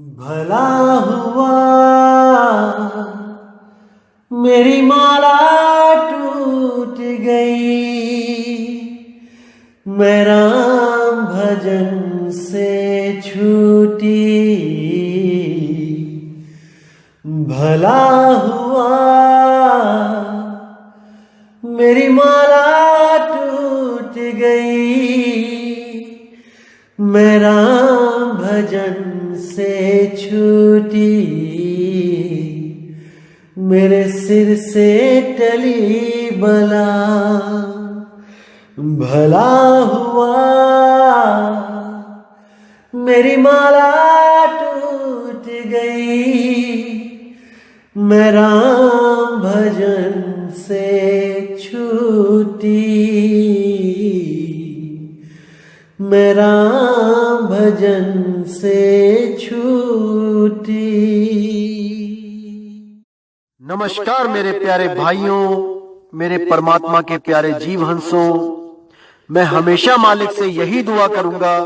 भला हुआ मेरी माला टूट गई, मैं राम भजन से छूटी। भला हुआ मेरी माला टूट गई, मैं राम भजन से छूटी। मेरे सिर से टली बला, भला हुआ मेरी माला टूट गई, मैं राम भजन से छूटी। मैं राम भजन से छूटी। नमस्कार मेरे प्यारे भाइयों, मेरे परमात्मा के प्यारे जीव हंसों। मैं हमेशा मालिक से यही दुआ करूंगा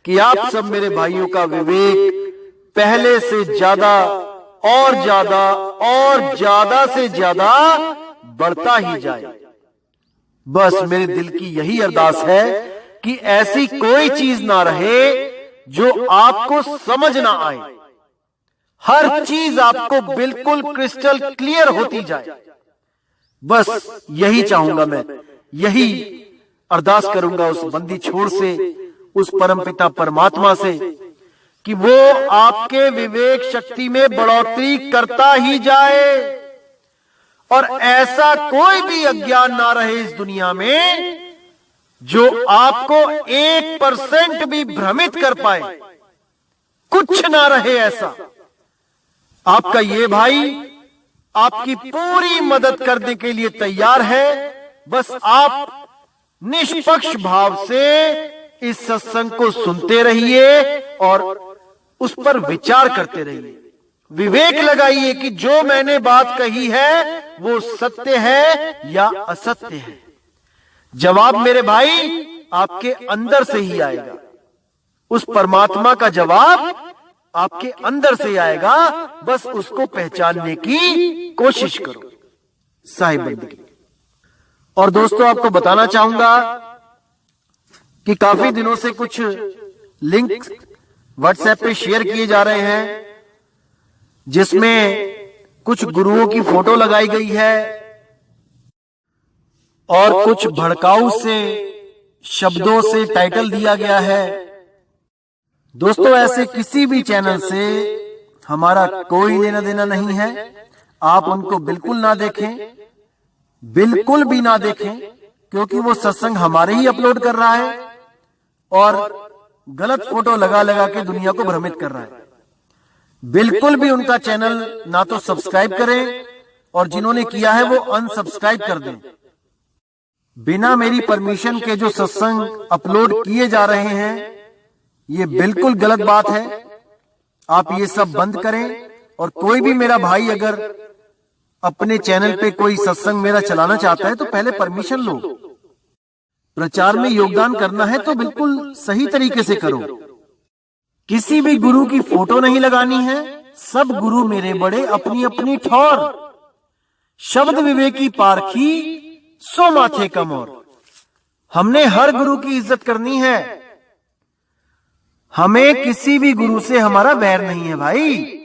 कि आप सब मेरे भाइयों का विवेक पहले से ज्यादा और ज्यादा और ज्यादा से ज्यादा बढ़ता ही जाए। बस मेरे दिल की यही अरदास है कि ऐसी कोई चीज ना रहे जो आपको समझ ना आए। हर चीज आपको बिल्कुल क्रिस्टल क्लियर होती जाए। बस यही चाहूंगा मैं, यही अरदास करूंगा उस बंदी छोड़ से, उस परमपिता परमात्मा से कि वो आपके विवेक शक्ति में बढ़ोतरी करता ही जाए और ऐसा कोई भी अज्ञान ना रहे इस दुनिया में जो आपको 1% भी भ्रमित कर पाए। कुछ ना रहे ऐसा। आपका ये भाई आपकी पूरी मदद करने के लिए तैयार है। बस आप निष्पक्ष भाव से इस सत्संग को सुनते रहिए और उस पर विचार करते रहिए। विवेक लगाइए कि जो मैंने बात कही है वो सत्य है या असत्य है। जवाब मेरे भाई आपके अंदर से ही आएगा। उस परमात्मा का जवाब आपके अंदर से आएगा। बस उसको पहचानने की कोशिश करो। साहिब बंदगी। और दोस्तों, आपको बताना चाहूंगा कि काफी दिनों से कुछ लिंक व्हाट्सएप पे शेयर किए जा रहे हैं जिसमें कुछ गुरुओं की फोटो लगाई गई है और कुछ भड़काऊ से शब्दों से टाइटल दिया गया है। दोस्तों, ऐसे किसी भी चैनल से हमारा कोई लेना देना नहीं है। आप उनको बिल्कुल ना देखें, बिल्कुल भी ना देखें, क्योंकि वो सत्संग हमारे ही अपलोड कर रहा है और गलत फोटो लगा लगा के दुनिया को भ्रमित कर रहा है। बिल्कुल भी उनका चैनल ना तो सब्सक्राइब करें और जिन्होंने किया है वो अनसब्सक्राइब कर दें। बिना मेरी परमिशन के जो सत्संग अपलोड किए जा रहे हैं ये बिल्कुल गलत बात है। आप ये सब बंद करें। और कोई भी मेरा भाई अगर अपने चैनल पे कोई सत्संग मेरा चलाना चाहता है तो पहले परमिशन लो। प्रचार में योगदान करना है तो बिल्कुल सही तरीके से करो। किसी भी गुरु की फोटो नहीं लगानी है। सब गुरु मेरे बड़े अपनी अपनी ठौर। शब्द विवेकी पारखी सो माथे कम और। हमने हर गुरु की इज्जत करनी है। हमें किसी भी गुरु से हमारा वैर नहीं है भाई।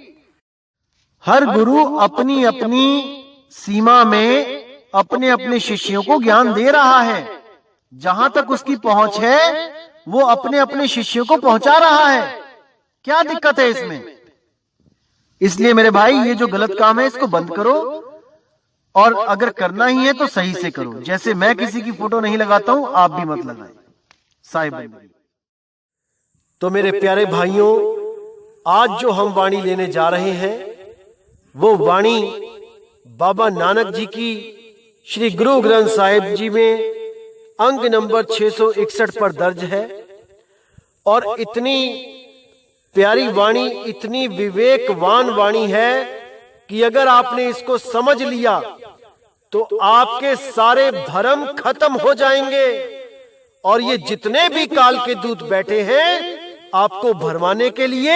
हर गुरु अपनी अपनी सीमा में अपने अपने शिष्यों को ज्ञान दे रहा है। जहां तक उसकी पहुंच है वो अपने अपने शिष्यों को पहुंचा रहा है। क्या दिक्कत है इसमें? इसलिए मेरे भाई ये जो गलत काम है इसको बंद करो और अगर करना ही है तो सही से करो। जैसे मैं किसी की फोटो नहीं लगाता हूं, आप भी मत लगाएं। साहिब। तो मेरे प्यारे भाइयों, आज जो हम वाणी लेने जा रहे हैं वो वाणी बाबा नानक जी की श्री गुरु ग्रंथ साहिब जी में अंग नंबर 661 पर दर्ज है। और इतनी प्यारी वाणी, इतनी विवेकवान वाणी है कि अगर आपने इसको समझ लिया तो आपके सारे भ्रम खत्म हो जाएंगे और ये जितने भी काल के दूत बैठे हैं आपको भरमाने के लिए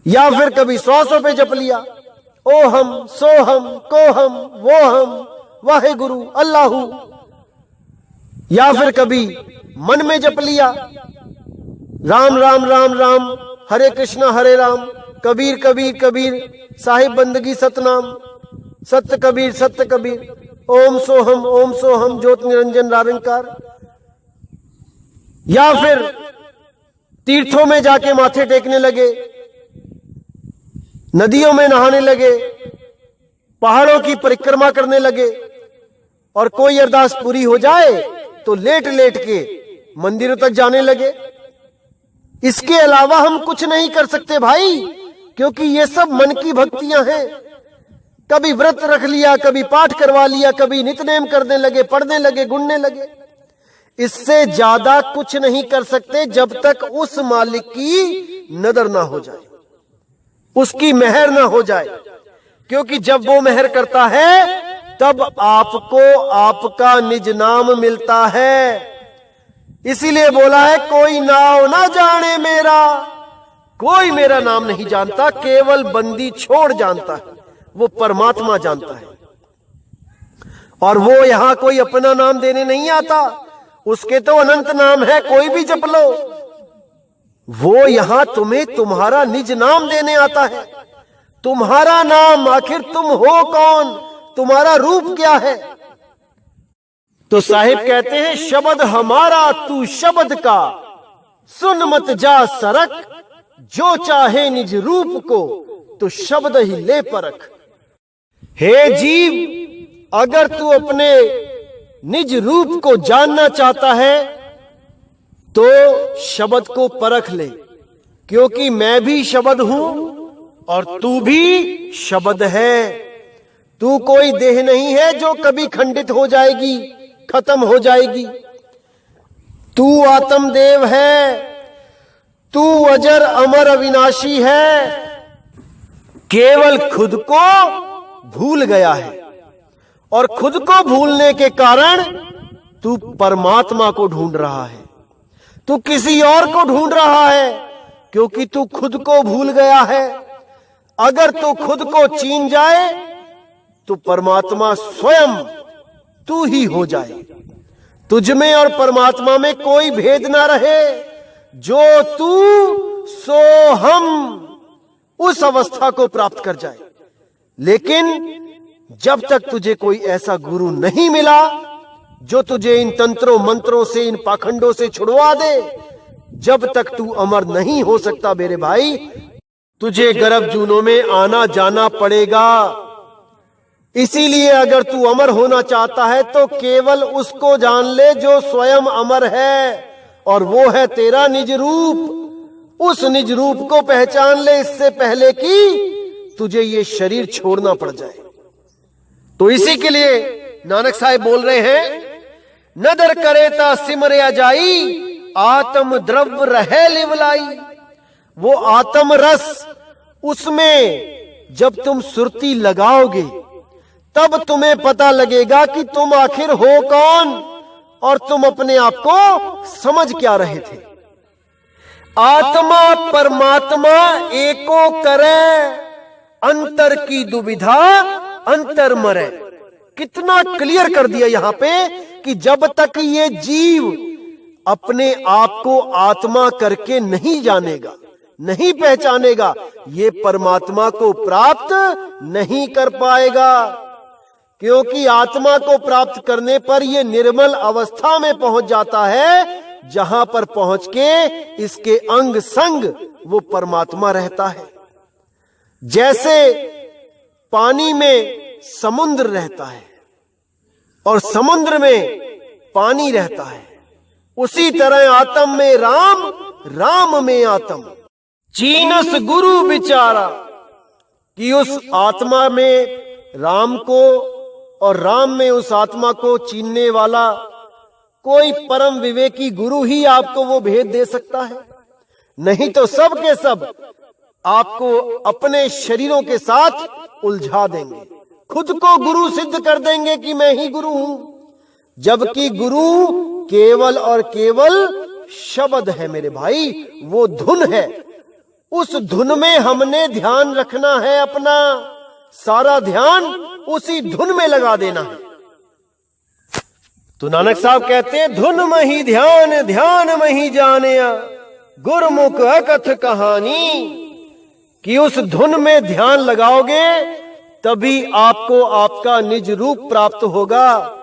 या फिर कभी 100 पे जप लिया, ओ हम, सो हम, को हम, वो हम, वाहे गुरु, अल्लाहू। या फिर कभी मन में जप लिया, राम राम राम राम, हरे कृष्णा हरे राम, कबीर कबीर कबीर, साहिब बंदगी सतनाम, सत्य कबीर, ओम सोहम ज्योत निरंजन निरंकार। या फिर तीर्थों में जाके माथे टेकने लगे, नदियों में नहाने लगे, पहाड़ों की परिक्रमा करने लगे, और कोई अरदास पूरी हो जाए तो लेट लेट के मंदिरों तक जाने लगे। इसके अलावा हम कुछ नहीं कर सकते भाई, क्योंकि ये सब मन की भक्तियां हैं। कभी व्रत रख लिया, कभी पाठ करवा लिया, कभी नित्यनेम करने लगे, पढ़ने लगे, गुणने लगे। इससे ज्यादा कुछ नहीं कर सकते जब तक उस मालिक की नजर ना हो जाए, उसकी मेहर ना हो जाए। क्योंकि जब वो मेहर करता है तब आपको आपका निज नाम मिलता है। इसीलिए बोला है, कोई नाम ना जाने मेरा, कोई मेरा नाम नहीं जानता, केवल बंदी छोड़ जानता है, वो परमात्मा जानता है। और वो यहां कोई अपना नाम देने नहीं आता, उसके तो अनंत नाम है, कोई भी जप लो। वो यहां तुम्हें तुम्हारा निज नाम देने आता है। तुम्हारा नाम, आखिर तुम हो कौन, तुम्हारा रूप क्या है? तो साहिब कहते हैं, शब्द हमारा तू शब्द का, सुन मत जा सरक, जो चाहे निज रूप को तो शब्द ही ले परख। हे जीव, अगर तू अपने निज रूप को जानना चाहता है तो शब्द को परख ले, क्योंकि मैं भी शब्द हूं और तू भी शब्द है। तू कोई देह नहीं है जो कभी खंडित हो जाएगी, खत्म हो जाएगी। तू आत्मदेव है, तू अजर अमर अविनाशी है। केवल खुद को भूल गया है, और खुद को भूलने के कारण तू परमात्मा को ढूंढ रहा है, तू किसी और को ढूंढ रहा है, क्योंकि तू खुद को भूल गया है। अगर तू खुद को चीन जाए तो परमात्मा स्वयं तू ही हो जाए, तुझमें और परमात्मा में कोई भेद ना रहे। जो तू सो हम, उस अवस्था को प्राप्त कर जाए। लेकिन जब तक तुझे कोई ऐसा गुरु नहीं मिला जो तुझे इन तंत्रों मंत्रों से, इन पाखंडों से छुड़वा दे, जब तक तू अमर नहीं हो सकता मेरे भाई। तुझे गर्भ जूनों में आना जाना पड़ेगा। इसीलिए अगर तू अमर होना चाहता है तो केवल उसको जान ले जो स्वयं अमर है, और वो है तेरा निज रूप। उस निज रूप को पहचान ले इससे पहले कि तुझे ये शरीर छोड़ना पड़ जाए। तो इसी के लिए नानक साहिब बोल रहे हैं, नदर करे ता सिमरिया जाई, आत्म द्रव्य रहे लिवलाई। वो आत्म रस, उसमें जब तुम सुरती लगाओगे तब तुम्हें पता लगेगा कि तुम आखिर हो कौन, और तुम अपने आप को समझ क्या रहे थे। आत्मा परमात्मा एको करे, अंतर की दुविधा अंतर मरे। कितना क्लियर कर दिया यहां पे कि जब तक ये जीव अपने आप को आत्मा करके नहीं जानेगा, नहीं पहचानेगा, ये परमात्मा को प्राप्त नहीं कर पाएगा। क्योंकि आत्मा को प्राप्त करने पर यह निर्मल अवस्था में पहुंच जाता है, जहां पर पहुंच के इसके अंग संग वो परमात्मा रहता है। जैसे पानी में समुद्र रहता है और समुद्र में पानी रहता है, उसी तरह आत्म में राम, राम में आत्म। चीनस गुरु विचारा, कि उस आत्मा में राम को और राम में उस आत्मा को चीनने वाला कोई परम विवेकी गुरु ही आपको वो भेद दे सकता है। नहीं तो सब के सब आपको अपने शरीरों के साथ उलझा देंगे, खुद को गुरु सिद्ध कर देंगे कि मैं ही गुरु हूं, जबकि गुरु केवल और केवल शब्द है मेरे भाई। वो धुन है, उस धुन में हमने ध्यान रखना है, अपना सारा ध्यान उसी धुन में लगा देना है। तो नानक साहब कहते हैं, धुन में ही ध्यान, ध्यान में ही जानिया, गुरमुख अकथ कहानी। कि उस धुन में ध्यान लगाओगे तभी आपको आपका निज रूप प्राप्त होगा।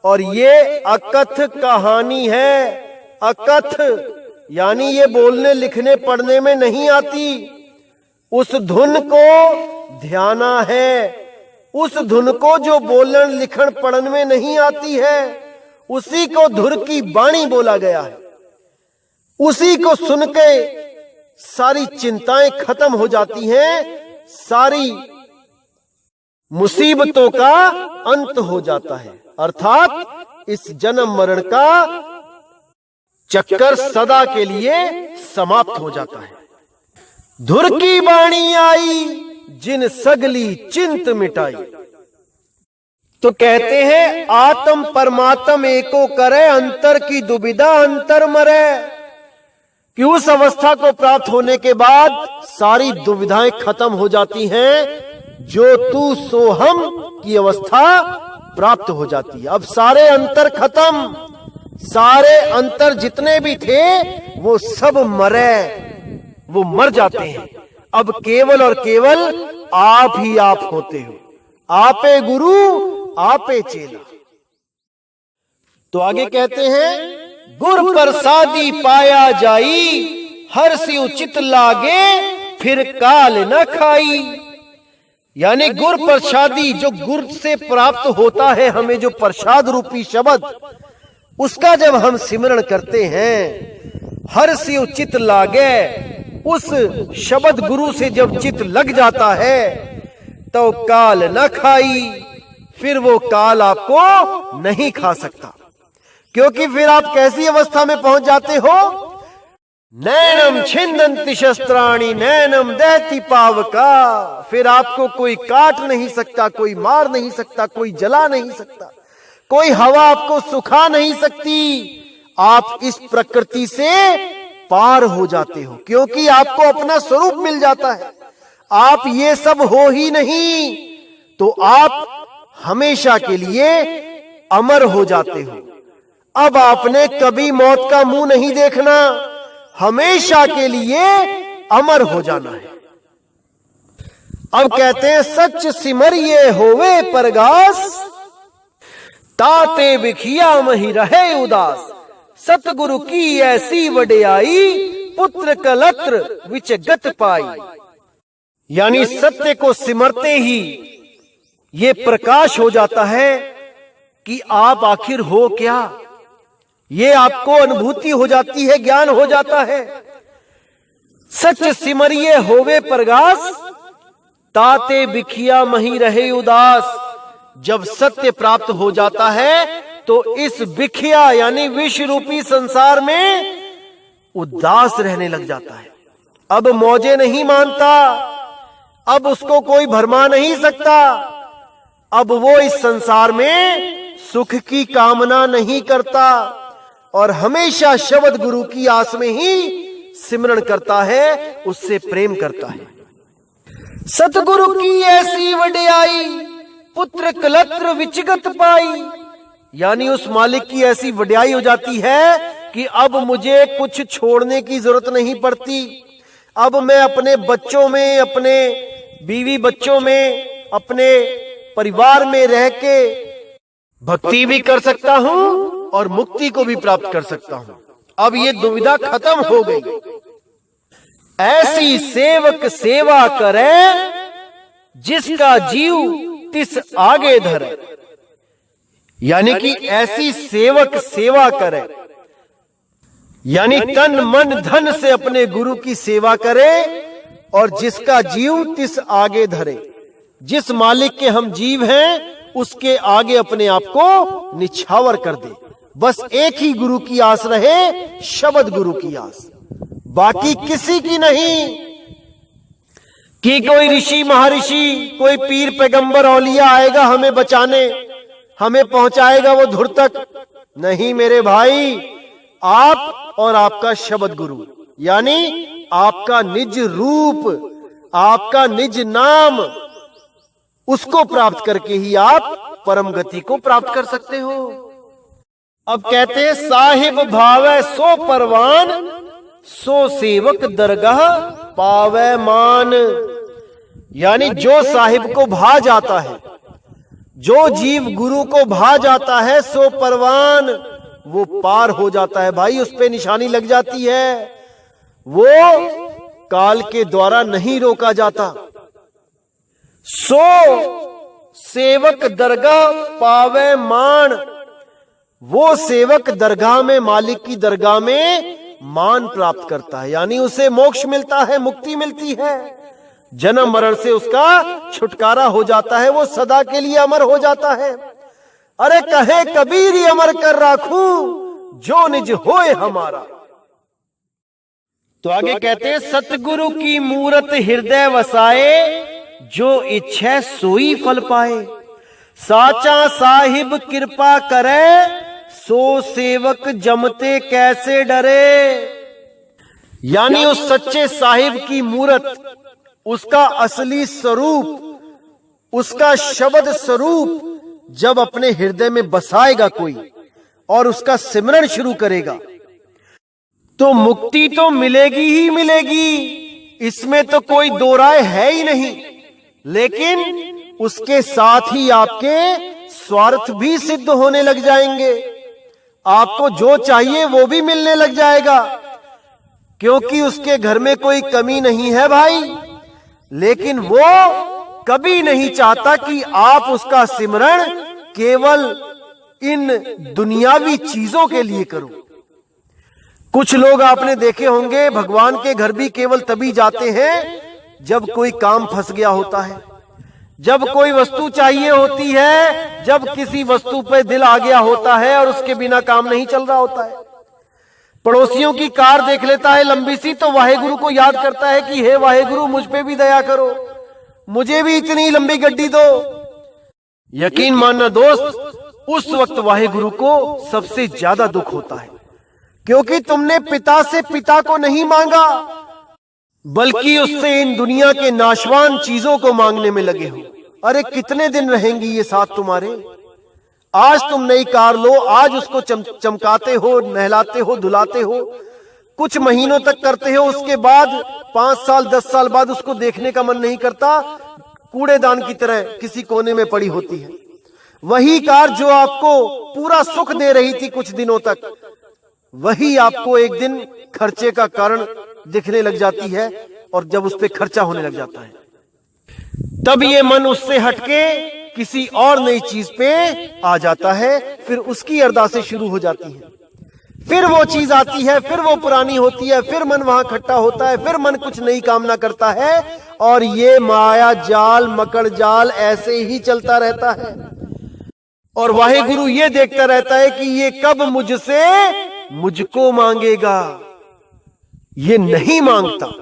और ये अकथ कहानी है। अकथ यानी ये बोलने लिखने पढ़ने में नहीं आती। उस धुन को ध्याना है। उस धुन को जो बोलन लिखन पढ़न में नहीं आती है, उसी को धुर की बाणी बोला गया है। उसी को सुन के सारी चिंताएं खत्म हो जाती हैं, सारी मुसीबतों का अंत हो जाता है। अर्थात इस जन्म मरण का चक्कर सदा के लिए समाप्त हो जाता है। धुर की बाणी आई, जिन सगली चिंत मिटाई। तो कहते हैं, आत्म परमात्म एको करे, अंतर की दुविधा अंतर मरे। कि उस अवस्था को प्राप्त होने के बाद सारी दुविधाएं खत्म हो जाती हैं। जो तू सो हम की अवस्था प्राप्त हो जाती है। अब सारे अंतर खत्म, सारे अंतर जितने भी थे वो सब मरे, वो मर जाते हैं। अब केवल और केवल आप ही आप होते हो। आपे गुरु आपे चेला। तो आगे कहते हैं, गुर प्रसादी पाया जाई, हर सी उचित लागे, फिर काल न खाई। यानी गुर प्रसादी, जो गुर से प्राप्त होता है हमें जो प्रसाद रूपी शब्द, उसका जब हम सिमरण करते हैं, हर सी उचित लागे, उस शब्द गुरु से जब चित लग जाता है तो काल न खाई। फिर वो काल आपको नहीं खा सकता। क्योंकि फिर आप कैसी अवस्था में पहुंच जाते हो? नैनम छिन्दन्ति शस्त्राणि, नैनम दहति पावका। फिर आपको कोई काट नहीं सकता, कोई मार नहीं सकता, कोई जला नहीं सकता, कोई हवा आपको सुखा नहीं सकती। आप इस प्रकृति से पार हो जाते हो, क्योंकि आपको अपना स्वरूप मिल जाता है। आप ये सब हो ही नहीं तो आप हमेशा के लिए अमर हो जाते हो। अब आपने कभी मौत का मुंह नहीं देखना, हमेशा के लिए अमर हो जाना है। अब कहते हैं, सच सिमरिये होवे परगास, ताते बिखिया मही रहे उदास। सतगुरु की ऐसी वड्याई, पुत्र कलत्र विच गत पाई। यानी सत्य को सिमरते ही ये प्रकाश हो जाता है कि आप आखिर हो क्या। ये आपको अनुभूति हो जाती है, ज्ञान हो जाता है। सच सिमरिये होवे परगास, ताते बिखिया मही रहे उदास। जब सत्य प्राप्त हो जाता है तो इस बिखिया यानी विष रूपी संसार में उदास रहने लग जाता है। अब मौजे नहीं मानता, अब उसको कोई भरमा नहीं सकता। अब वो इस संसार में सुख की कामना नहीं करता और हमेशा शब्द गुरु की आस में ही सिमरण करता है, उससे प्रेम करता है। सतगुरु की ऐसी वड्याई, पुत्र कलत्र विचगत पाई। यानी उस मालिक की ऐसी वड्याई हो जाती है कि अब मुझे कुछ छोड़ने की जरूरत नहीं पड़ती। अब मैं अपने बच्चों में, अपने बीवी बच्चों में, अपने परिवार में रह के भक्ति भी कर सकता हूं और मुक्ति को भी प्राप्त कर सकता हूं। अब ये दुविधा खत्म हो गई। ऐसी सेवक सेवा करे, जिसका जीव तिस आगे धरे। यानी कि ऐसी सेवक सेवा करे, यानी तन मन धन से अपने गुरु की सेवा करे और जिसका जीव तिस आगे धरे। जिस मालिक के हम जीव हैं उसके आगे अपने आप को निछावर कर दे। बस एक ही गुरु की आस रहे, शब्द गुरु की आस, बाकी किसी की नहीं। कि कोई ऋषि महर्षि, कोई पीर पैगंबर औलिया आएगा हमें बचाने, हमें पहुंचाएगा वो धुर तक। नहीं मेरे भाई, आप और आपका शब्द गुरु, यानी आपका निज रूप, आपका निज नाम, उसको प्राप्त करके ही आप परम गति को प्राप्त कर सकते हो। अब कहते हैं साहिब भावै सो परवान, सो सेवक दरगाह पावै मान। यानी जो साहिब को भा जाता है, जो जीव गुरु को भा जाता है, सो परवान, वो पार हो जाता है भाई, उस पे निशानी लग जाती है, वो काल के द्वारा नहीं रोका जाता। सो सेवक दरगाह पावे मान, वो सेवक दरगाह में, मालिक की दरगाह में मान प्राप्त करता है, यानी उसे मोक्ष मिलता है, मुक्ति मिलती है, जन्म मरण से उसका छुटकारा हो जाता है, वो सदा के लिए अमर हो जाता है। अरे कहे कबीर ही अमर कर राखूं, जो निज होए हमारा। तो आगे कहते हैं सतगुरु की मूरत हृदय वसाए, जो इच्छा सोई फल पाए। साचा साहिब कृपा करे, सो सेवक जमते कैसे डरे। यानी उस सच्चे साहिब की मूरत, उसका असली स्वरूप, उसका शब्द स्वरूप जब अपने हृदय में बसाएगा कोई और उसका सिमरन शुरू करेगा, तो मुक्ति तो मिलेगी ही मिलेगी, इसमें तो कोई दो राय है ही नहीं। लेकिन उसके साथ ही आपके स्वार्थ भी सिद्ध होने लग जाएंगे, आपको जो चाहिए वो भी मिलने लग जाएगा, क्योंकि उसके घर में कोई कमी नहीं है भाई। लेकिन वो कभी नहीं चाहता कि आप उसका सिमरण केवल इन दुनियावी चीजों के लिए करो। कुछ लोग आपने देखे होंगे भगवान के घर भी केवल तभी जाते हैं जब कोई काम फंस गया होता है, जब कोई वस्तु चाहिए होती है, जब किसी वस्तु पे दिल आ गया होता है और उसके बिना काम नहीं चल रहा होता है। पड़ोसियों की कार देख लेता है लंबी सी, तो वाहेगुरु को याद करता है कि हे वाहेगुरु मुझ पे भी दया करो, मुझे भी इतनी लंबी गड्डी दो। यकीन मानना दोस्त, उस वक्त वाहेगुरु को सबसे ज्यादा दुख होता है, क्योंकि तुमने पिता से पिता को नहीं मांगा, बल्कि उससे इन दुनिया के नाशवान चीजों को मांगने में लगे हो। अरे कितने दिन रहेंगी ये साथ तुम्हारे? आज तुम नई कार लो, आज उसको चमकाते हो, नहलाते हो, धुलाते हो, कुछ महीनों तक करते हो, उसके बाद 5 साल 10 साल बाद उसको देखने का मन नहीं करता, कूड़ेदान की तरह किसी कोने में पड़ी होती है। वही कार जो आपको पूरा सुख दे रही थी कुछ दिनों तक, वही आपको एक दिन खर्चे का कारण दिखने लग जाती है, और जब उस पर खर्चा होने लग जाता है तब ये मन उससे हटके किसी और नई चीज पे आ जाता है, फिर उसकी अरदासें शुरू हो जाती हैं, फिर वो चीज आती है, फिर वो पुरानी होती है, फिर मन वहां खट्टा होता है, फिर मन कुछ नई कामना करता है, और ये माया जाल, मकड़ जाल ऐसे ही चलता रहता है। और वाहेगुरु ये देखता रहता है कि ये कब मुझसे मुझको मांगेगा, ये नहीं मांगता।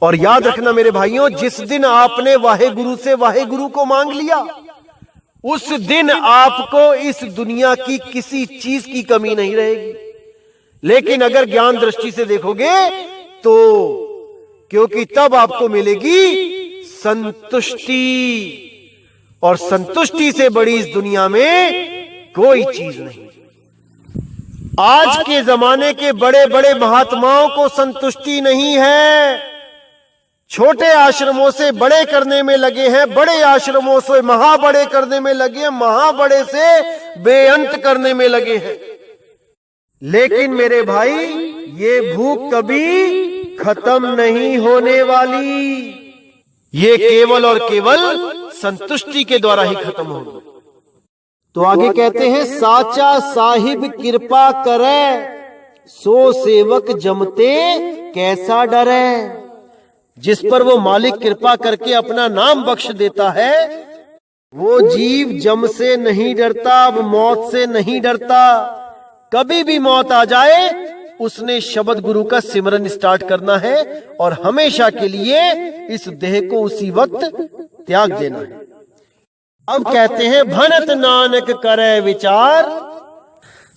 और याद रखना मेरे भाइयों, जिस दिन आपने वाहेगुरु से वाहेगुरु को मांग लिया, उस दिन आपको इस दुनिया की किसी चीज की कमी नहीं रहेगी। लेकिन अगर ज्ञान दृष्टि से देखोगे तो, क्योंकि तब आपको मिलेगी संतुष्टि, और संतुष्टि से बड़ी इस दुनिया में कोई चीज नहीं। आज के जमाने के बड़े बड़े महात्माओं को संतुष्टि नहीं है, छोटे आश्रमों से बड़े करने में लगे हैं, बड़े आश्रमों से महाबड़े करने में लगे हैं, महाबड़े से बेअंत करने में लगे हैं। लेकिन मेरे भाई, ये भूख कभी खत्म नहीं होने वाली, ये केवल और केवल संतुष्टि के द्वारा ही खत्म होगी। तो आगे कहते हैं साचा साहिब कृपा करे, सो सेवक जमते कैसा डरे। जिस पर वो मालिक कृपा करके अपना नाम बख्श देता है, वो जीव जम से नहीं डरता, अब मौत से नहीं डरता। कभी भी मौत आ जाए, उसने शब्द गुरु का सिमरन स्टार्ट करना है और हमेशा के लिए इस देह को उसी वक्त त्याग देना है। अब कहते हैं भनत नानक करे विचार,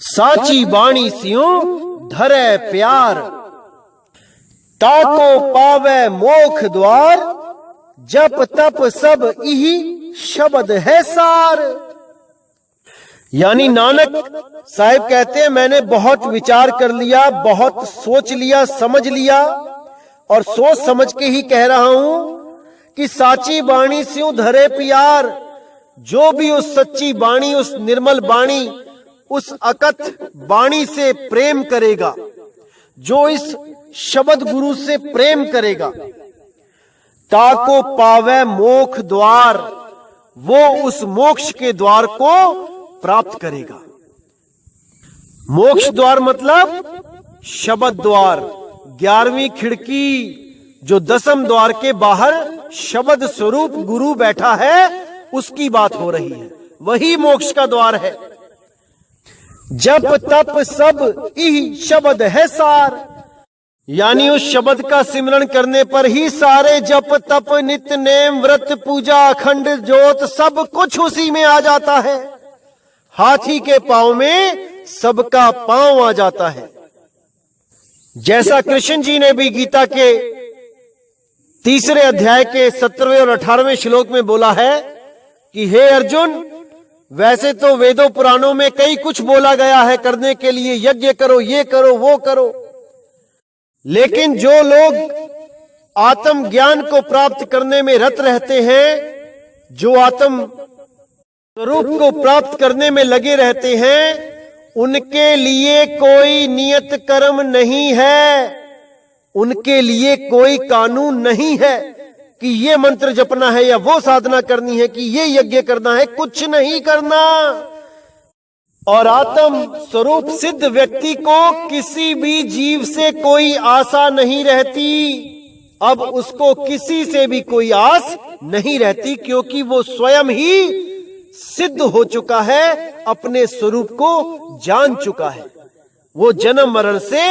साची बाणी सियों धरे प्यार। ताको पावे मोख द्वार, जप तप सब इही शब्द है सार। यानी नानक साहिब कहते हैं, मैंने बहुत विचार कर लिया, बहुत सोच लिया, समझ लिया, और सोच समझ के ही कह रहा हूं कि साची बाणी स्यों धरे प्यार। जो भी उस सच्ची बाणी, उस निर्मल बाणी, उस अकथ बाणी से प्रेम करेगा, जो इस शब्द गुरु से प्रेम करेगा, ताको पावे मोक्ष द्वार, वो उस मोक्ष के द्वार को प्राप्त करेगा। मोक्ष द्वार मतलब शब्द द्वार, 11वीं खिड़की, जो 10वें द्वार के बाहर शब्द स्वरूप गुरु बैठा है, उसकी बात हो रही है, वही मोक्ष का द्वार है। जप तप सब इही शब्द है सार, यानी उस शब्द का सिमरन करने पर ही सारे जप तप नित्य नेम व्रत पूजा अखंड ज्योत सब कुछ उसी में आ जाता है। हाथी के पांव में सबका पांव आ जाता है। जैसा कृष्ण जी ने भी गीता के 3 अध्याय के 17वें और 18वें श्लोक में बोला है कि हे अर्जुन, वैसे तो वेदों पुराणों में कई कुछ बोला गया है करने के लिए, यज्ञ करो, ये करो, वो करो, लेकिन जो लोग आत्म ज्ञान को प्राप्त करने में रत रहते हैं, जो आत्म स्वरूप को प्राप्त करने में लगे रहते हैं, उनके लिए कोई नियत कर्म नहीं है, उनके लिए कोई कानून नहीं है कि ये मंत्र जपना है या वो साधना करनी है कि ये यज्ञ करना है, कुछ नहीं करना। और आत्म स्वरूप सिद्ध व्यक्ति को किसी भी जीव से कोई आशा नहीं रहती। अब उसको किसी से भी कोई आस नहीं रहती, क्योंकि वो स्वयं ही सिद्ध हो चुका है, अपने स्वरूप को जान चुका है। वो जन्म मरण से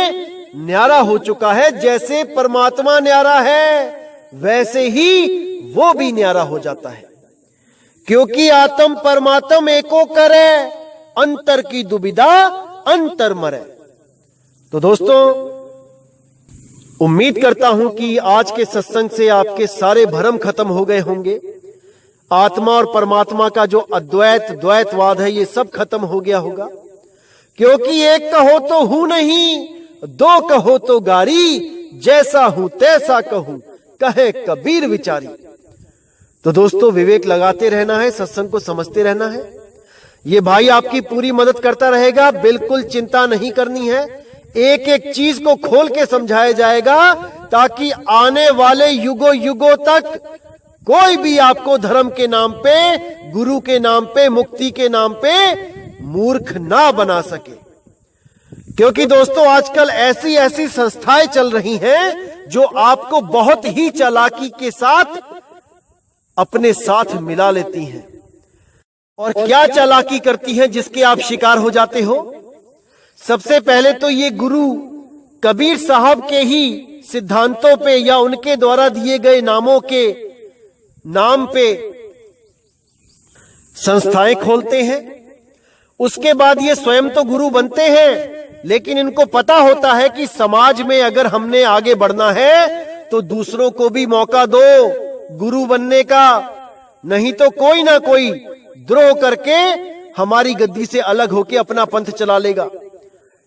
न्यारा हो चुका है। जैसे परमात्मा न्यारा है, वैसे ही वो भी न्यारा हो जाता है, क्योंकि आत्म परमात्म एको करे, अंतर की दुविधा अंतर मरे। तो दोस्तों, उम्मीद करता हूं कि आज के सत्संग से आपके सारे भ्रम खत्म हो गए होंगे। आत्मा और परमात्मा का जो अद्वैत द्वैतवाद है, ये सब खत्म हो गया होगा, क्योंकि एक कहो तो हूं नहीं, दो कहो तो गारी, जैसा हूं तैसा कहूं, कहे कबीर विचारी। तो दोस्तों, विवेक लगाते रहना है, सत्संग को समझते रहना है। ये भाई आपकी पूरी मदद करता रहेगा, बिल्कुल चिंता नहीं करनी है। एक एक चीज को खोल के समझाया जाएगा, ताकि आने वाले युगों युगों तक कोई भी आपको धर्म के नाम पे, गुरु के नाम पे, मुक्ति के नाम पे मूर्ख ना बना सके। क्योंकि दोस्तों, आजकल ऐसी ऐसी संस्थाएं चल रही हैं जो आपको बहुत ही चालाकी के साथ अपने साथ मिला लेती हैं। और क्या चालाकी करती हैं जिसके आप शिकार हो जाते हो? सबसे पहले तो ये गुरु कबीर साहब के ही सिद्धांतों पे या उनके द्वारा दिए गए नामों के नाम पे संस्थाएं खोलते हैं। उसके बाद ये स्वयं तो गुरु बनते हैं, लेकिन इनको पता होता है कि समाज में अगर हमने आगे बढ़ना है तो दूसरों को भी मौका दो गुरु बनने का, नहीं तो कोई ना कोई द्रोह करके हमारी गद्दी से अलग होके अपना पंथ चला लेगा।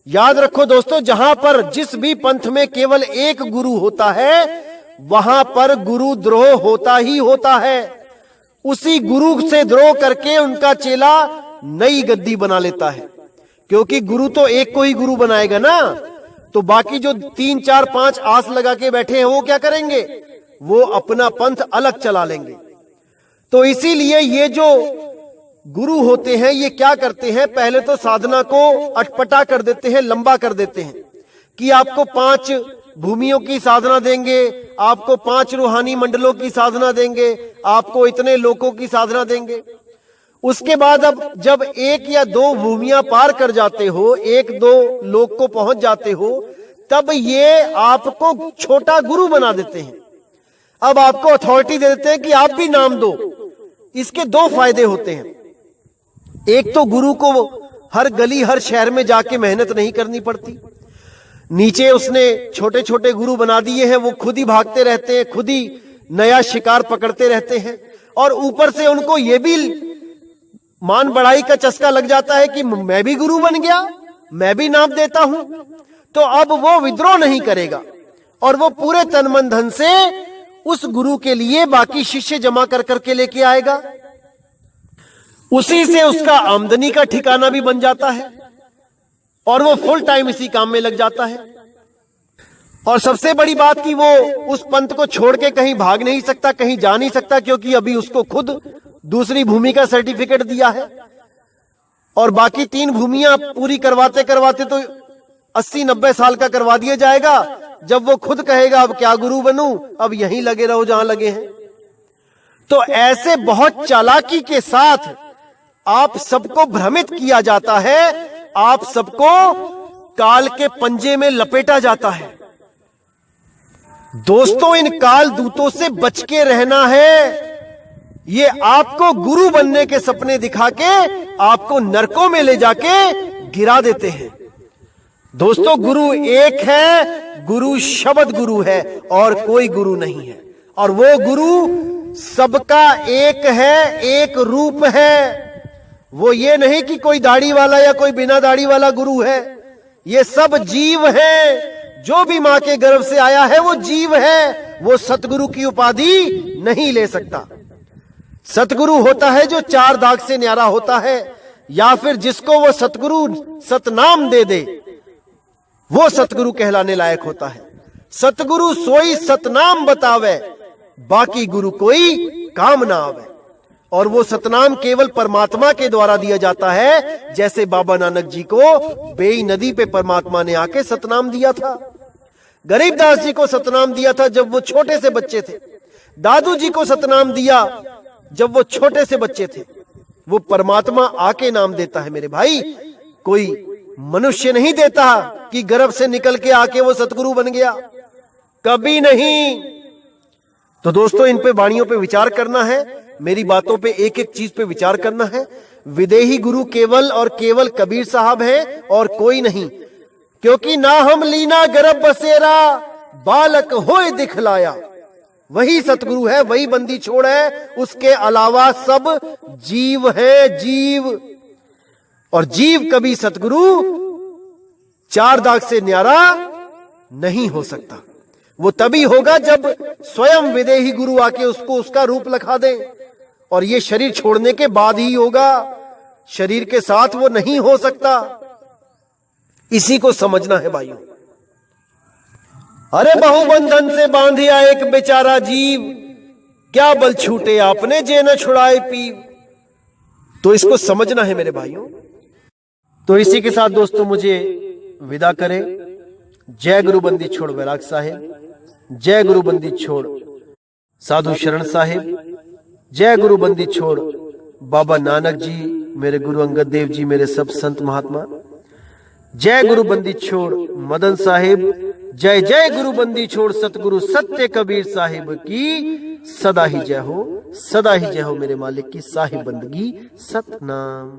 याद रखो दोस्तों, जहां पर जिस भी पंथ में केवल एक गुरु होता है, वहां पर गुरु द्रोह होता ही होता है। उसी गुरु से द्रोह करके उनका चेला नई गद्दी बना लेता है, क्योंकि गुरु तो एक को ही गुरु बनाएगा ना, तो बाकी जो 3 4 5 आस लगा के बैठे हैं वो क्या करेंगे? वो अपना पंथ अलग चला लेंगे। तो इसीलिए ये जो गुरु होते हैं, ये क्या करते हैं? पहले तो साधना को अटपटा कर देते हैं, लंबा कर देते हैं कि आपको 5 भूमियों की साधना देंगे, आपको 5 रूहानी मंडलों की साधना देंगे, आपको इतने लोकों की साधना देंगे। उसके बाद अब जब 1 या 2 भूमियां पार कर जाते हो, 1-2 लोक को पहुंच जाते हो, तब ये आपको छोटा गुरु बना देते हैं। अब आपको अथॉरिटी दे देते हैं कि आप भी नाम दो। इसके 2 फायदे होते हैं। एक तो गुरु को हर गली हर शहर में जाके मेहनत नहीं करनी पड़ती, नीचे उसने छोटे छोटे गुरु बना दिए हैं, वो खुद ही भागते रहते हैं, खुद ही नया शिकार पकड़ते रहते हैं, और ऊपर से उनको ये भी मान बढ़ाई का चस्का लग जाता है कि मैं भी गुरु बन गया, मैं भी नाम देता हूं। तो अब वो विद्रोह नहीं करेगा और वो पूरे तन मन धन से उस गुरु के लिए बाकी शिष्य जमा कर करके लेके आएगा। उसी से उसका आमदनी का ठिकाना भी बन जाता है और वो फुल टाइम इसी काम में लग जाता है। और सबसे बड़ी बात कि वो उस पंथ को छोड़ के कहीं भाग नहीं सकता, कहीं जा नहीं सकता, क्योंकि अभी उसको खुद दूसरी भूमि का सर्टिफिकेट दिया है और बाकी 3 भूमियां पूरी करवाते करवाते तो 80-90 साल का करवा दिया जाएगा, जब वो खुद कहेगा अब क्या गुरु बनूं, अब यहीं लगे रहो जहां लगे हैं। तो ऐसे बहुत चालाकी के साथ आप सबको भ्रमित किया जाता है, आप सबको काल के पंजे में लपेटा जाता है। दोस्तों, इन काल दूतों से बच के रहना है। ये आपको गुरु बनने के सपने दिखा के आपको नरकों में ले जाके गिरा देते हैं। दोस्तों, गुरु एक है, गुरु शब्द गुरु है और कोई गुरु नहीं है। और वो गुरु सबका एक है, एक रूप है। वो ये नहीं कि कोई दाढ़ी वाला या कोई बिना दाढ़ी वाला गुरु है, ये सब जीव है। जो भी मां के गर्भ से आया है वो जीव है, वो सतगुरु की उपाधि नहीं ले सकता। सतगुरु होता है जो 4 दाग से न्यारा होता है, या फिर जिसको वो सतगुरु सतनाम दे दे, वो सतगुरु कहलाने लायक होता है। सतगुरु सोई सतनाम बतावे, बाकी गुरु कोई काम ना आवे। और वो सतनाम केवल परमात्मा के द्वारा दिया जाता है, जैसे बाबा नानक जी को बेई नदी पे परमात्मा ने आके सतनाम दिया था, गरीबदास जी को सतनाम दिया था जब वो छोटे से बच्चे थे, दादू जी को सतनाम दिया जब वो छोटे से बच्चे थे। वो परमात्मा आके नाम देता है मेरे भाई, कोई मनुष्य नहीं देता कि गर्भ से निकल के आके वो सतगुरु बन गया, कभी नहीं। तो दोस्तों, इन पे वाणियों पे विचार करना है, मेरी बातों पे एक एक चीज पे विचार करना है। विदेही गुरु केवल और केवल कबीर साहब हैं और कोई नहीं, क्योंकि ना हम लीना गर्भ बसेरा बालक होए दिखलाया, वही सतगुरु है, वही बंदी छोड़ है, उसके अलावा सब जीव है, जीव। और जीव कभी सतगुरु 4 दाग से न्यारा नहीं हो सकता। वो तभी होगा जब स्वयं विदेही गुरु आके उसको उसका रूप लखा दे, और ये शरीर छोड़ने के बाद ही होगा, शरीर के साथ वो नहीं हो सकता। इसी को समझना है भाइयों। अरे बहुबंधन से बांधिया एक बेचारा जीव, क्या बल छूटे आपने जे न छुड़ाए पीव। तो इसको समझना है मेरे भाइयों। तो इसी के साथ दोस्तों मुझे विदा करें। जय गुरु बंदी छोड़ वैराग साहेब, जय गुरु बंदी छोड़ साधु शरण साहिब, जय गुरु बंदी छोड़ बाबा नानक जी, मेरे गुरु अंगद देव जी, मेरे सब संत महात्मा, जय गुरु बंदी छोड़ मदन साहिब, जय जय गुरु बंदी छोड़ सतगुरु सत्य कबीर साहिब की सदा ही जय हो, सदा ही जय हो मेरे मालिक की साहिब बंदगी सतनाम।